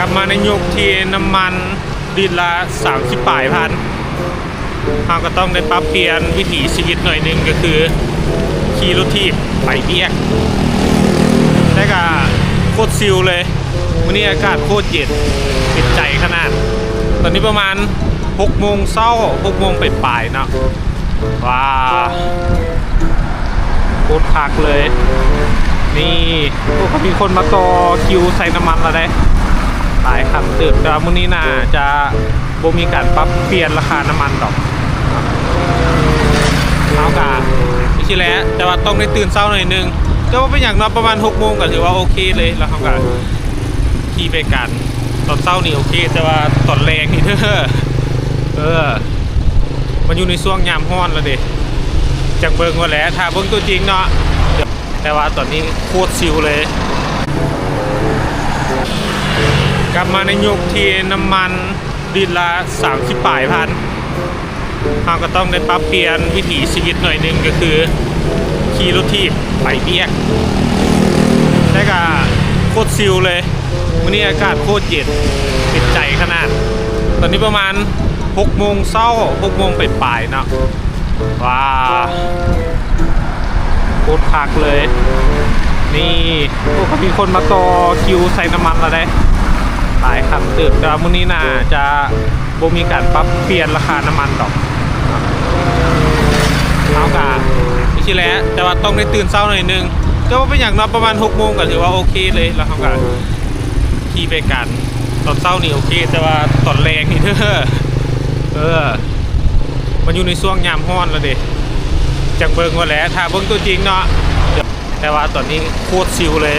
บมาในยุคที่น้ำมันลิตรละ30 ปลายพันเราก็ต้องได้ปรับเปลี่ยนวิถีชีวิตหน่อยนึงก็คือขี่รถทีบไปเบียกแต่ก็โคตรซิลเลยวันนี้อากาศโคตรเย็นติดใจขนาดตอนนี้ประมาณ6 โมงเช้า6 โมงปลายๆเนาะว้าโคตรคักเลยนี่ก็มีคนมาต่อคิวใส่น้ำมันแล้วได้หลายคันเติบแต่มื้อนี้น่าจะบ่มีการปรับเปลี่ยนราคาน้ำมันดอกเอากะไม่ใช่แล้วแต่ว่าต้องได้ตื่นเช้าหน่อยนึงแต่ว่าเป็นอย่างน้อยประมาณ6 โมงก็ถือว่าโอเคเลยแล้วเขาก็ขี่ไปกันตอนเช้านี่โอเคแต่ว่าตอนแรงนี่เด้อมันอยู่ในช่วงยามร้อนแล้วเด้จังเบิ่งว่าแหละถ้าเบิ่งตัวจริงเนาะแต่ว่าตอนนี้โคตรซิลเลยกลับมาในยุคที่น้ำมันลิตรละ30 ปลายพันเราก็ต้องได้ปรับเปลี่ยนวิถีชีวิตหน่อยนึงก็คือขี่รถทีบไปเบียกแต่ก็โคตรซิลเลยวันนี้อากาศโคตรเย็นติดใจขนาดตอนนี้ประมาณ6 โมงเช้า6 โมงปลายๆเนาะว้าโคตรคักเลยนี่ก็มีคนมาต่อคิวใส่น้ำมันแล้วได้หลายคันเติบแต่มื้อนี้น่าจะบ่มีการปรับเปลี่ยนราคาน้ำมันดอกเอากะไม่ใช่แล้วแต่ว่าต้องได้ตื่นเช้าหน่อยนึงแต่ว่าเป็นอย่างน้อยประมาณ6 โมงก็ถือว่าโอเคเลยแล้วเขาก็ขี่ไปกันตอนเช้านี่โอเคแต่ว่าตอนแรงนี่เด้อมันอยู่ในช่วงยามร้อนแล้วเด้จังเบิ่งว่าแหละถ้าเบิ่งตัวจริงเนาะแต่ว่าตอนนี้โคตรซิลเลย